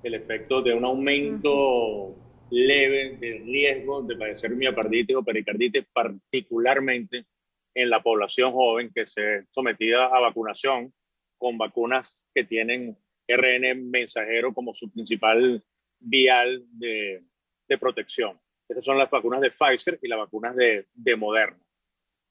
el efecto de un aumento leve del riesgo de padecer miocarditis o pericarditis, particularmente en la población joven que se es sometida a vacunación con vacunas que tienen RN mensajero como su principal vial de protección. Esas son las vacunas de Pfizer y las vacunas de Moderna.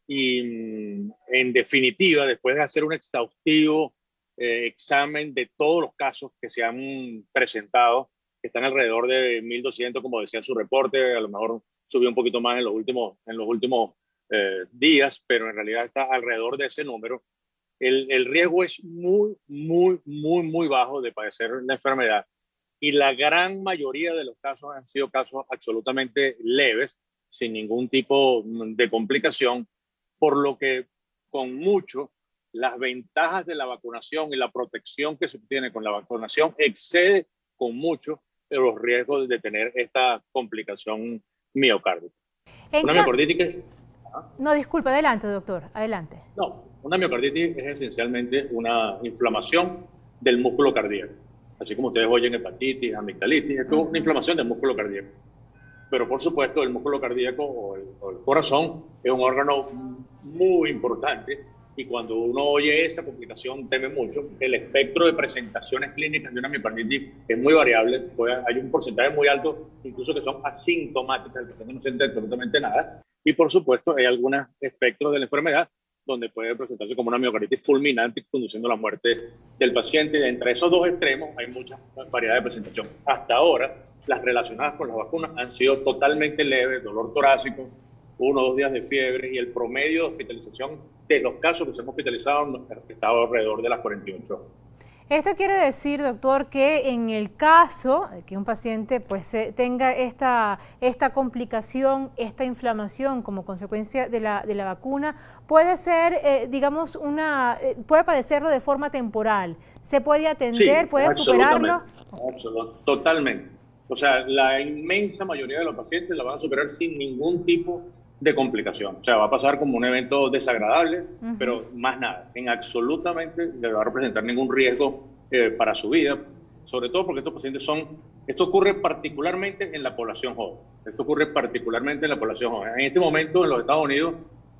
Y en definitiva, después de hacer un exhaustivo examen de todos los casos que se han presentado, que están alrededor de 1.200, como decía en su reporte, a lo mejor subió un poquito más en los últimos días, pero en realidad está alrededor de ese número. El riesgo es muy bajo de padecer la enfermedad y la gran mayoría de los casos han sido casos absolutamente leves, sin ningún tipo de complicación, por lo que con mucho las ventajas de la vacunación y la protección que se obtiene con la vacunación excede con mucho los riesgos de tener esta complicación miocárdica. En Una ca- miocarditis que, no, disculpe, adelante, doctor, adelante. no, una miocarditis es esencialmente una inflamación del músculo cardíaco. Así como ustedes oyen hepatitis, amigdalitis, esto es una inflamación del músculo cardíaco. Pero por supuesto el músculo cardíaco o el corazón es un órgano muy importante y cuando uno oye esa complicación teme mucho. El espectro de presentaciones clínicas de una miocarditis es muy variable, hay un porcentaje muy alto incluso que son asintomáticas, el paciente no siente absolutamente nada, y por supuesto hay algunos espectros de la enfermedad donde puede presentarse como una miocarditis fulminante conduciendo a la muerte del paciente. Entre esos dos extremos hay mucha variedad de presentación. Hasta ahora, las relacionadas con las vacunas han sido totalmente leves, dolor torácico, 1 o 2 días de fiebre, y el promedio de hospitalización de los casos que se han hospitalizado ha estado alrededor de las 48 horas. Esto quiere decir, doctor, que en el caso de que un paciente pues tenga esta complicación, esta inflamación como consecuencia de la vacuna, puede ser, digamos, puede padecerlo de forma temporal, se puede atender, Sí, puede superarlo. absolutamente, totalmente. O sea, la inmensa mayoría de los pacientes la van a superar sin ningún tipo de complicación. O sea, va a pasar como un evento desagradable, pero más nada. En absolutamente le va a representar ningún riesgo para su vida, sobre todo porque estos pacientes esto ocurre particularmente en la población joven. Esto ocurre particularmente en la población joven. En este momento en los Estados Unidos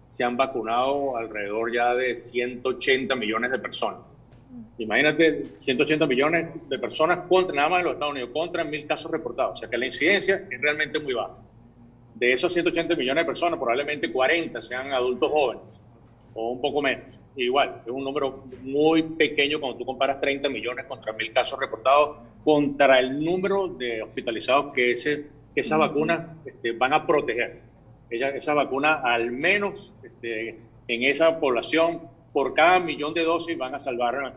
se han vacunado alrededor ya de 180 millones de personas. Imagínate, 180 millones de personas nada más en los Estados Unidos, contra 1.000 casos reportados. O sea que la incidencia es realmente muy baja. De esos 180 millones de personas, probablemente 40 sean adultos jóvenes o un poco menos. Igual, es un número muy pequeño cuando tú comparas 30 millones contra 1.000 casos reportados, contra el número de hospitalizados que esas vacunas van a proteger. Esas vacunas, al menos en esa población, por cada 1.000.000 de dosis van a salvar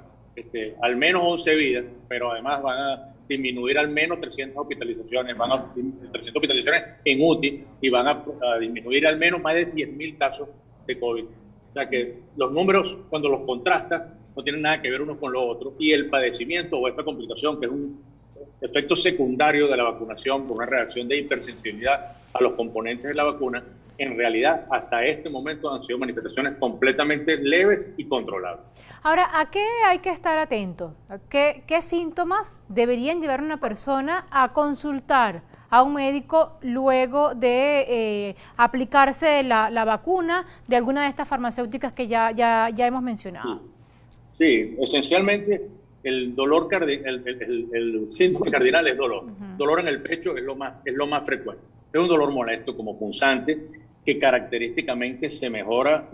al menos 11 vidas, pero además van a disminuir al menos 300 hospitalizaciones, 300 hospitalizaciones en UTI, y van a disminuir al menos más de 10.000 casos de COVID. O sea que los números, cuando los contrastas, no tienen nada que ver unos con los otros, y el padecimiento o esta complicación, que es un efecto secundario de la vacunación por una reacción de hipersensibilidad a los componentes de la vacuna, en realidad hasta este momento han sido manifestaciones completamente leves y controlables. Ahora, ¿a qué hay que estar atentos? ¿Qué síntomas deberían llevar a una persona a consultar a un médico luego de aplicarse la vacuna de alguna de estas farmacéuticas que ya hemos mencionado? Sí, esencialmente el dolor el síntoma cardinal es dolor. Dolor en el pecho es lo más frecuente. Es un dolor molesto, como punzante, que característicamente se mejora,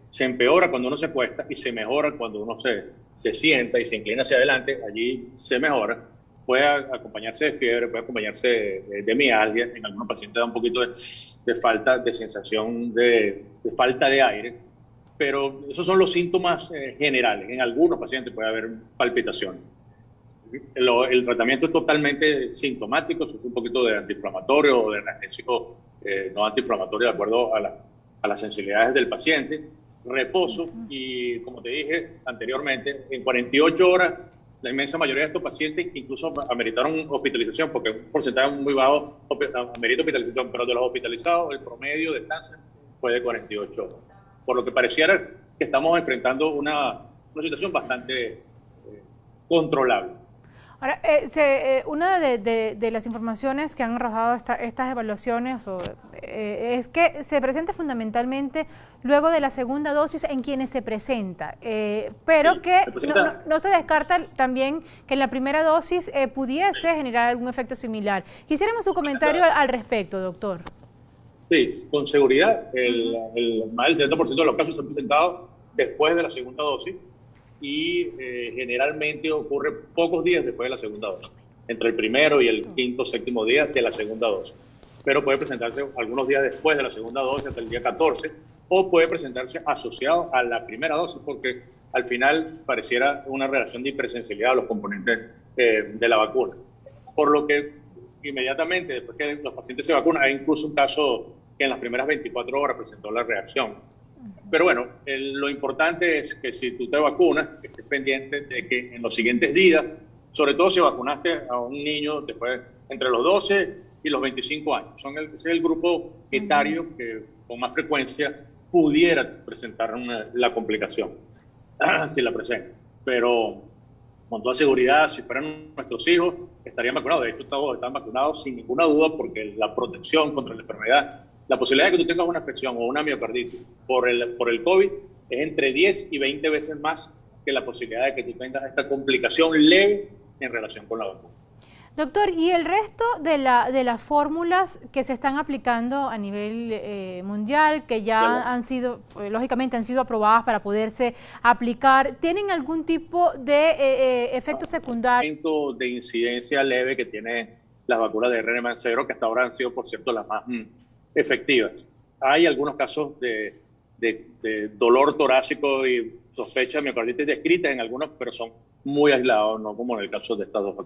se empeora cuando uno se acuesta y se mejora cuando uno se sienta y se inclina hacia adelante. Allí se mejora. Puede acompañarse de fiebre, puede acompañarse de mialgia. En algunos pacientes da un poquito de falta de sensación de falta de aire, pero esos son los síntomas generales. En algunos pacientes puede haber palpitaciones. El tratamiento es totalmente sintomático, es un poquito de antiinflamatorio o de analgésico no antiinflamatorio de acuerdo a las sensibilidades del paciente. Reposo y, como te dije anteriormente, en 48 horas la inmensa mayoría de estos pacientes incluso ameritaron hospitalización, porque un porcentaje muy bajo amerita hospitalización, pero de los hospitalizados el promedio de estancia fue de 48 horas. Por lo que pareciera que estamos enfrentando una situación bastante controlable. Ahora, una de las informaciones que han arrojado estas evaluaciones es que se presenta fundamentalmente luego de la segunda dosis en quienes se presenta, pero Sí, que se presenta. no se descarta también que en la primera dosis pudiese generar algún efecto similar. Quisiéramos su comentario al respecto, doctor. Sí, con seguridad, más del 70% de los casos se han presentado después de la segunda dosis y generalmente ocurre pocos días después de la segunda dosis, entre el primero y el quinto o séptimo día de la segunda dosis. Pero puede presentarse algunos días después de la segunda dosis, hasta el día 14, o puede presentarse asociado a la primera dosis, porque al final pareciera una relación de hipersensibilidad a los componentes de la vacuna. Por lo que inmediatamente después que los pacientes se vacunan, hay incluso un caso que en las primeras 24 horas presentó la reacción. Pero bueno, lo importante es que si tú te vacunas, que estés pendiente de que en los siguientes días, sobre todo si vacunaste a un niño después entre los 12 y los 25 años, ese es el grupo etario que con más frecuencia pudiera presentar la complicación, si la presenta. Pero con toda seguridad, si fueran nuestros hijos, estarían vacunados. De hecho, todos están vacunados sin ninguna duda porque la protección contra la enfermedad, la posibilidad de que tú tengas una infección o una miocarditis por el COVID es entre 10 y 20 veces más que la posibilidad de que tú tengas esta complicación leve en relación con la vacuna. Doctor, ¿y el resto de las fórmulas que se están aplicando a nivel mundial, que ya han sido, lógicamente han sido aprobadas para poderse aplicar, tienen algún tipo de efecto secundario? De incidencia leve que tiene las vacunas de RNA mensajero, que hasta ahora han sido, por cierto, las más efectivas. Hay algunos casos de dolor torácico y sospecha de miocarditis descritas en algunos, pero son muy aislados, no como en el caso de estas dos vacunas.